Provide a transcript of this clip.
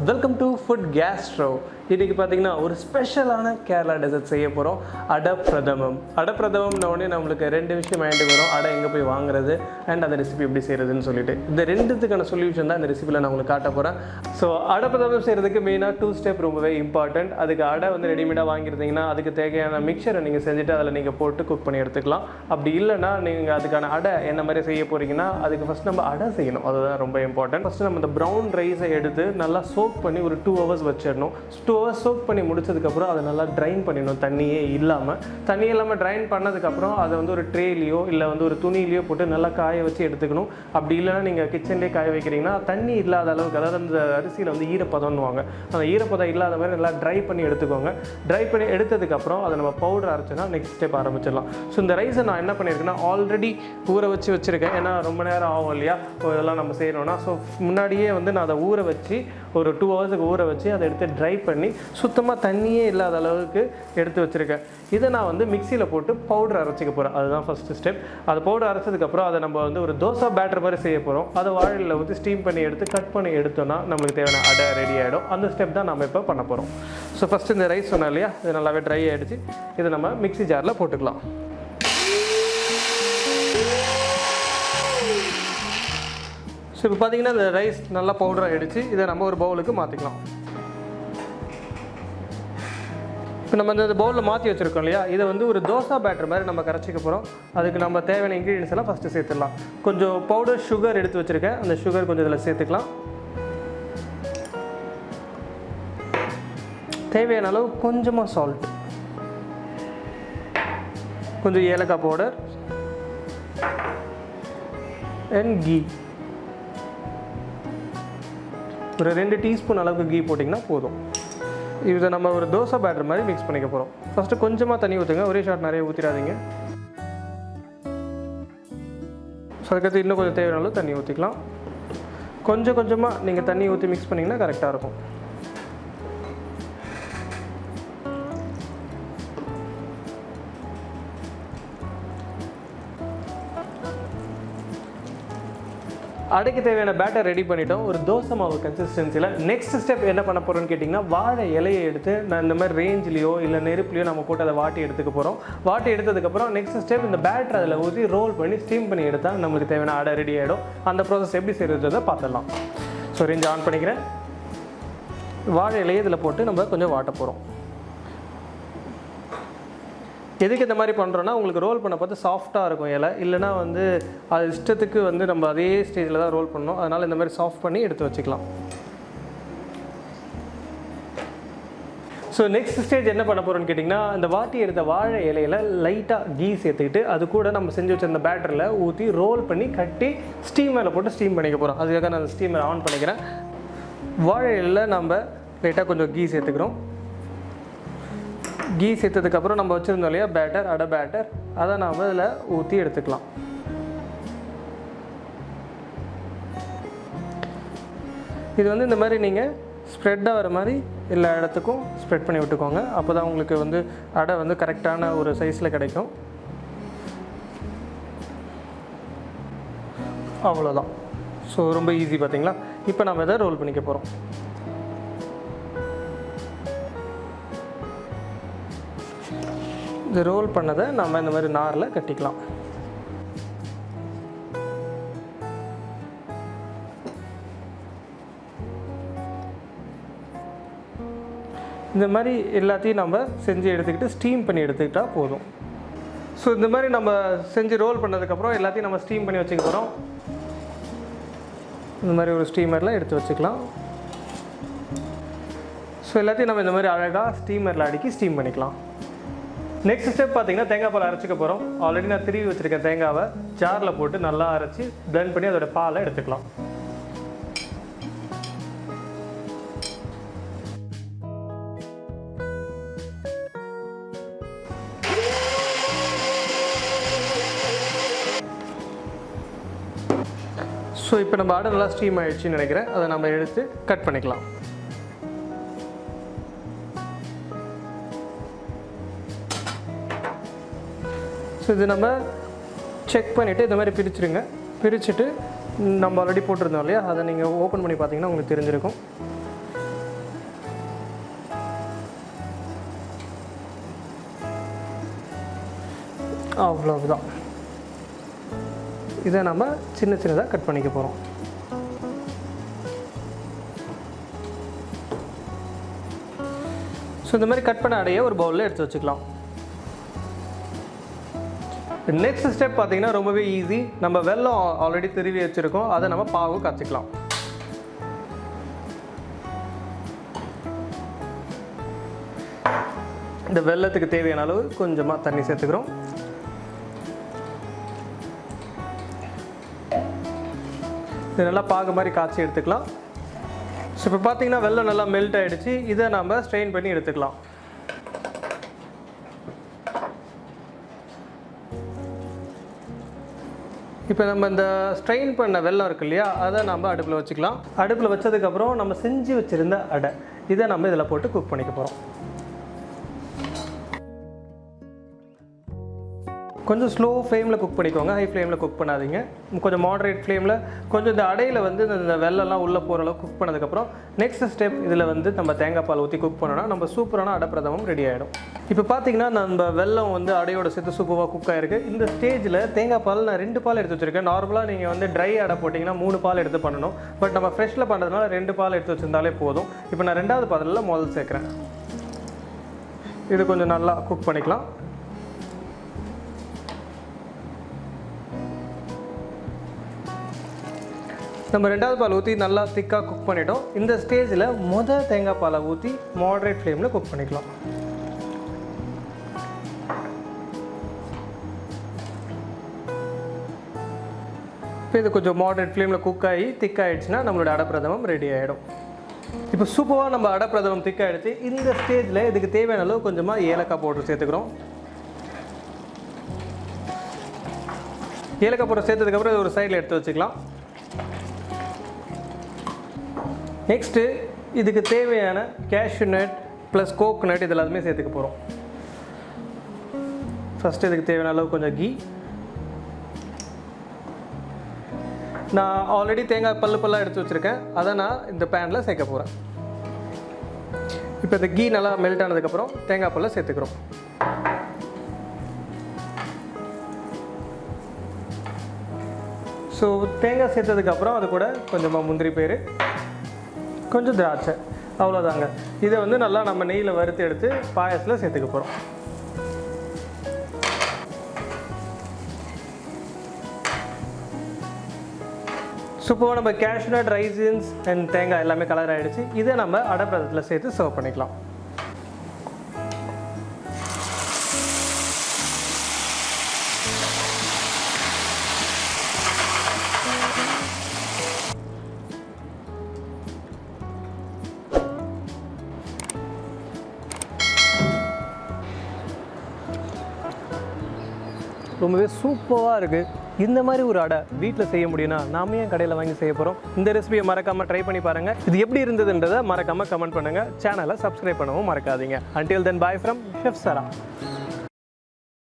Welcome to food Castro. இன்றைக்கி பார்த்தீங்கன்னா ஒரு ஸ்பெஷலான கேரளா டெசர்ட் செய்ய போகிறோம். அடை பிரதமம். அடை பிரதமம்ன உடனே நம்மளுக்கு ரெண்டு விஷயம் மைண்டு வரும். அடை எங்கே போய் வாங்குறது அண்ட் அந்த ரெசிபி எப்படி செய்கிறதுன்னு சொல்லிட்டு இந்த ரெண்டுத்துக்கான சொல்யூஷன் தான் இந்த ரெசிபியில் நான் உங்களுக்கு காட்ட போகிறேன். ஸோ அடை பிரதமம் செய்கிறதுக்கு மெயினாக 2 ஸ்டெப் ரொம்பவே இம்பார்ட்டண்ட். அதுக்கு அடை வந்து ரெடிமேடாக வாங்கியிருந்தீங்கன்னா அதுக்கு தேவையான மிக்சரை நீங்கள் செஞ்சுட்டு அதில் நீங்கள் போட்டு குக் பண்ணி எடுத்துக்கலாம். அப்படி இல்லைனா நீங்கள் அதுக்கான அடை என்ன மாதிரி செய்ய போகிறீங்கன்னா அதுக்கு ஃபஸ்ட் நம்ம அடை செய்யணும். அதுதான் ரொம்ப இம்பார்ட்டன்ட். ஃபஸ்ட்டு நம்ம இந்த ப்ரௌன் ரைஸை எடுத்து நல்லா சோக் பண்ணி ஒரு 2 hours வச்சிடணும். 2 hours சோக் பண்ணி முடிச்சதுக்கப்புறம் அதை நல்லா ட்ரைன் பண்ணிடணும். தண்ணியே இல்லாமல் ட்ரைன் பண்ணதுக்கப்புறம் அதை வந்து ஒரு ட்ரேலையோ இல்லை வந்து ஒரு துணியிலையோ போட்டு நல்லா காய வச்சு எடுத்துக்கணும். அப்படி இல்லைனா நீங்கள் கிச்சன்லேயே காய வைக்கிறீங்கன்னா தண்ணி இல்லாத அளவுக்கு, அதாவது அந்த அரிசியில் வந்து ஈரப்பதம்னுவாங்க, அந்த ஈரப்பதம் இல்லாத மாதிரி நல்லா ட்ரை பண்ணி எடுத்துக்கோங்க. ட்ரை பண்ணி எடுத்ததுக்கப்புறம் அதை நம்ம பவுடர் அரைச்சோன்னா நெக்ஸ்ட் ஸ்டெப் ஆரம்பிச்சிடலாம். ஸோ இந்த ரைஸை நான் என்ன பண்ணியிருக்கேன்னா ஆல்ரெடி ஊற வச்சுருக்கேன். ஏன்னா ரொம்ப நேரம் ஆகும் இல்லையா இதெல்லாம் நம்ம செய்யணும்னா. ஸோ முன்னாடியே வந்து நான் அதை ஊற வச்சு ஒரு 2 hours ஊற வச்சு அதை எடுத்து ட்ரை பண்ணி சுத்தமாக தண்ணியே இல்லாத அளவுக்கு எடுத்து வச்சுருக்கேன். இதை நான் வந்து மிக்சியில் போட்டு பவுடர் அரைச்சிக்க போகிறேன். அதுதான் ஃபஸ்ட்டு ஸ்டெப். அது பவுடர் அரைச்சதுக்கப்புறம் அதை நம்ம வந்து ஒரு தோசை பேட்டர் மாதிரி செய்ய போகிறோம். அதை வாழையில் ஊற்றி ஸ்டீம் பண்ணி எடுத்து கட் பண்ணி எடுத்தோன்னா நம்மளுக்கு தேவையான அடை ரெடி ஆகிடும். அந்த ஸ்டெப் தான் நம்ம இப்போ பண்ண போகிறோம். ஸோ ஃபஸ்ட்டு இந்த ரைஸ் சொன்னோம் இல்லையா, இது நல்லாவே ட்ரை ஆகிடுச்சு. இதை நம்ம மிக்சி ஜாரில் போட்டுக்கலாம். ஸோ இப்போ பார்த்தீங்கன்னா இந்த ரைஸ் நல்லா பவுடர் ஆகிடுச்சு. இதை நம்ம ஒரு பவுலுக்கு மாற்றிக்கலாம். இப்போ நம்ம இந்த பவுலில் மாற்றி வச்சுருக்கோம் இல்லையா, இதை வந்து ஒரு தோசை பேட்டர் மாதிரி நம்ம கரைச்சிக்க போகிறோம். அதுக்கு நம்ம தேவையான இன்க்ரீடியன்ஸ் எல்லாம் ஃபஸ்ட்டு சேர்த்துடலாம். கொஞ்சம் பவுடர் சுகர் எடுத்து வச்சுருக்கேன். அந்த சுகர் கொஞ்சம் இதில் சேர்த்துக்கலாம். தேவையான அளவு கொஞ்சமாக சால்ட், கொஞ்சம் ஏலக்காய் பவுடர் அண்ட் கீ. ஒரு 2 டீஸ்பூன் அளவுக்கு கீ போட்டிங்கன்னா போதும். இதை நம்ம ஒரு தோசை பேட்டர் மாதிரி மிக்ஸ் பண்ணிக்க போகிறோம். ஃபஸ்ட்டு கொஞ்சமாக தண்ணி ஊற்றுங்க, ஒரே ஷாட் நிறைய ஊற்றிடாதீங்க. ஸோ அதுக்கடுத்து இன்னும் கொஞ்சம் தேவையான அளவு தண்ணி ஊற்றிக்கலாம். கொஞ்சம் கொஞ்சமாக நீங்கள் தண்ணி ஊற்றி மிக்ஸ் பண்ணிங்கன்னா கரெக்டாக இருக்கும். அடைக்கு தேவையான பேட்டர் ரெடி பண்ணிட்டோம். ஒரு தோசை மாவு கன்சிஸ்டன்சியில். நெக்ஸ்ட் ஸ்டெப் என்ன பண்ண போகிறோன்னு கேட்டிங்கன்னா, வாழை இலையை எடுத்து நான் இந்த மாதிரி ரேஞ்சிலையோ இல்லை நெருப்புலையோ நம்ம போட்டு அதை வாட்டி எடுத்துக்க போகிறோம். வாட்டி எடுத்ததுக்கப்புறம் நெக்ஸ்ட் ஸ்டெப் இந்த பேட்டர் அதில் ஊற்றி ரோல் பண்ணி ஸ்டீம் பண்ணி எடுத்தால் நம்மளுக்கு தேவையான அடை ரெடி ஆகிடும். அந்த ப்ராசஸ் எப்படி செய்கிறத பார்த்துடலாம். ஸோ ரேஞ்ச் ஆன் பண்ணிக்கிறேன். வாழை இலையை இதில் போட்டு நம்ம கொஞ்சம் வாட்ட போகிறோம். எதுக்கு இந்த மாதிரி பண்ணுறோன்னா, உங்களுக்கு ரோல் பண்ண பார்த்து சாஃப்டாக இருக்கும் இலை. இல்லைனா வந்து அது இஷ்டத்துக்கு வந்து நம்ம அதே ஸ்டேஜில் தான் ரோல் பண்ணணும். அதனால் இந்த மாதிரி சாஃப்ட் பண்ணி எடுத்து வச்சுக்கலாம். ஸோ நெக்ஸ்ட் ஸ்டேஜ் என்ன பண்ண போகிறோன்னு கேட்டிங்கன்னா, இந்த வாட்டி எடுத்த வாழை இலையில் லைட்டாக கீ சேர்த்துக்கிட்டு அது கூட நம்ம செஞ்சு வச்சிருந்த பேட்டரில் ஊற்றி ரோல் பண்ணி கட்டி ஸ்டீமரில் போட்டு ஸ்டீம் பண்ணிக்க போகிறோம். அதுக்காக நான் ஸ்டீமர் ஆன் பண்ணிக்கிறேன். வாழை இலையில் நம்ம லைட்டாக கொஞ்சம் கீ சேர்த்துக்கிறோம். கீ சேர்த்ததுக்கப்புறம் நம்ம வச்சுருந்தோம் இல்லையா பேட்டர், அடை பேட்டர், அதை நாம் அதில் ஊற்றி எடுத்துக்கலாம். இது வந்து இந்த மாதிரி நீங்கள் ஸ்ப்ரெட் ஆகிற மாதிரி எல்லா இடத்துக்கும் ஸ்ப்ரெட் பண்ணி விட்டுக்கோங்க. அப்போ தான் உங்களுக்கு வந்து அடை வந்து கரெக்டான ஒரு சைஸில் கிடைக்கும். அவ்வளோதான். ஸோ ரொம்ப ஈஸி பார்த்தீங்களா. இப்போ நம்ம இதை ரோல் பண்ணிக்க போகிறோம். இது ரோல் பண்ணதை நம்ம இந்த மாதிரி நாரில் கட்டிக்கலாம். இந்த மாதிரி எல்லாத்தையும் நம்ம செஞ்சு எடுத்துக்கிட்டு ஸ்டீம் பண்ணி எடுத்துக்கிட்டால் போதும். ஸோ இந்த மாதிரி நம்ம செஞ்சு ரோல் பண்ணதுக்கப்புறம் எல்லாத்தையும் நம்ம ஸ்டீம் பண்ணி வச்சுக்க போகிறோம். இந்த மாதிரி ஒரு ஸ்டீமரில் எடுத்து வச்சுக்கலாம். ஸோ எல்லாத்தையும் நம்ம இந்த மாதிரி அழகாக ஸ்டீமரில் அடுக்கி ஸ்டீம் பண்ணிக்கலாம். நெக்ஸ்ட் ஸ்டெப் பார்த்தீங்கன்னா, தேங்காய் பால் அரைச்சிக்க போகிறோம். ஆல்ரெடி நான் திருவி வச்சுருக்கேன் தேங்காவை ஜாரில் போட்டு நல்லா அரைச்சி பிளெண்ட் பண்ணி அதோட பாலை எடுத்துக்கலாம். ஸோ இப்போ நம்ம அடை நல்லா ஸ்டீம் ஆகிடுச்சின்னு நினைக்கிறேன். அதை நம்ம எடுத்து கட் பண்ணிக்கலாம். ஸோ இது நம்ம செக் பண்ணிவிட்டு இந்த மாதிரி பிரிச்சுருங்க. பிரிச்சுட்டு நம்ம ஆல்ரெடி போட்டிருந்தோம் இல்லையா, அதை நீங்கள் ஓப்பன் பண்ணி பார்த்தீங்கன்னா உங்களுக்கு தெரிஞ்சிருக்கும். அவ்வளவுதான். இதை நம்ம சின்ன சின்னதாக கட் பண்ணிக்க போகிறோம். ஸோ இந்த மாதிரி கட் பண்ண அடையை ஒரு பவுலில் எடுத்து வச்சுக்கலாம். நெக்ஸ்ட் ஸ்டெப் பார்த்தீங்கன்னா ரொம்பவே ஈஸி. நம்ம வெல்லம் ஆல்ரெடி திருவி வச்சுருக்கோம், அதை நம்ம பாகு காய்ச்சிக்கலாம். இந்த வெல்லத்துக்கு தேவையான அளவு கொஞ்சமாக தண்ணி சேர்த்துக்கிறோம். இது நல்லா பாகு மாதிரி காய்ச்சி எடுத்துக்கலாம். ஸோ இப்போ பார்த்தீங்கன்னா வெல்லம் நல்லா மெல்ட் ஆகிடுச்சு. இதை நம்ம ஸ்ட்ரெயின் பண்ணி எடுத்துக்கலாம். இப்போ நம்ம இந்த ஸ்ட்ரெயின் பண்ண வெல்லம் இருக்கு இல்லையா, அதை நம்ம அடுப்பில் வச்சுக்கலாம். அடுப்பில் வச்சதுக்கப்புறம் நம்ம செஞ்சு வச்சுருந்த அடை இதை நம்ம இதில் போட்டு குக் பண்ணிக்க போகிறோம். கொஞ்சம் ஸ்லோ ஃப்ளேமில் குக் பண்ணிக்கோங்க, ஹை ஃப்ளேமில் குக் பண்ணாதீங்க. கொஞ்சம் மாடரேட் ஃப்ளேமில் கொஞ்சம் இந்த அடையில் வந்து இந்த வெள்ளம்லாம் உள்ளே போகிற அளவுக்கு குக் பண்ணதுக்கப்புறம் நெக்ஸ்ட் ஸ்டெப் இதில் வந்து நம்ம தேங்காய் பால் ஊற்றி குக் பண்ணோன்னா நம்ம சூப்பரான அடை பிரதமம் ரெடி ஆகிடும். இப்போ பார்த்தீங்கன்னா நம்ம வெல்லம் வந்து அடையோட சேர்த்து சூப்பராக குக் ஆகிருக்கு. இந்த ஸ்டேஜில் தேங்காய் பால் நான் 2 பால் எடுத்து வச்சுருக்கேன். நார்மலாக நீங்கள் வந்து ட்ரை அடை போட்டிங்கன்னா 3 பால் எடுத்து பண்ணணும். பட் நம்ம ஃப்ரெஷ்ஷில் பண்ணுறதுனால 2 பால் எடுத்து வச்சுருந்தாலே போதும். இப்போ நான் 2வது பாலில் முதல் சேர்க்குறேன். இது கொஞ்சம் நல்லா குக் பண்ணிக்கலாம். நம்ம 2வது பால் ஊற்றி நல்லா திக்காக குக் பண்ணிட்டோம். இந்த ஸ்டேஜில் தேங்காய் பாலை ஊற்றி மாடரேட் ஃப்ளேமில் குக் பண்ணிக்கலாம். இப்போ இது கொஞ்சம் மாடரேட் ஃப்ளேமில் குக் ஆகி திக்காகிடுச்சுன்னா நம்மளோட அடை பிரதமம் ரெடி ஆகிடும். இப்போ சூப்பராக நம்ம அடை பிரதமம் திக்காகிடுச்சு. இந்த ஸ்டேஜில் இதுக்கு தேவையான அளவு கொஞ்சமாக ஏலக்காய் பவுடர் சேர்த்துக்கிறோம். ஏலக்காய் பவுடர் சேர்த்ததுக்கப்புறம் இது ஒரு சைடில் எடுத்து வச்சுக்கலாம். நெக்ஸ்ட்டு இதுக்கு தேவையான கேஷ்யூ நட் ப்ளஸ் கோகோனட் இது எல்லாத்தையுமே சேர்த்துக்க போகிறோம். ஃபஸ்ட்டு இதுக்கு தேவையான அளவு கொஞ்சம் கீ. நான் ஆல்ரெடி தேங்காய் பல்லாக எடுத்து வச்சுருக்கேன், அதை நான் இந்த பேனில் சேர்க்க போகிறேன். இப்போ இந்த கீ நல்லா மெல்ட் ஆனதுக்கப்புறம் தேங்காய் பல்லை சேர்த்துக்கிறோம். ஸோ தேங்காய் சேர்த்ததுக்கப்புறம் அது கூட கொஞ்சமாக முந்திரி பயிறு, கொஞ்சம் திராட்சை, அவ்வளோதாங்க. இதை வந்து நல்லா நம்ம நெய்யில் வறுத்து எடுத்து பாயசத்தில் சேர்த்துக்க போகிறோம். சூப்பராக நம்ம கேஷ்யூ நட், ரைசின்ஸ் அண்ட் தேங்காய் எல்லாமே கலர் ஆகிடுச்சு. இதை நம்ம அடை பிரதத்தில் சேர்த்து சர்வ் பண்ணிக்கலாம். ரொம்பவே சூப்பராக இருக்குது. இந்த மாதிரி ஒரு அடை வீட்டில் செய்ய முடியும்னா நாம ஏன் கடையில் வாங்கி செய்ய போகிறோம்? இந்த ரெசிபியை மறக்காமல் ட்ரை பண்ணி பாருங்கள். இது எப்படி இருந்ததுன்றதை மறக்காமல் கமெண்ட் பண்ணுங்கள். சேனலை சப்ஸ்கிரைப் பண்ணவும் மறக்காதீங்க. Until then, bye from Chef Sara.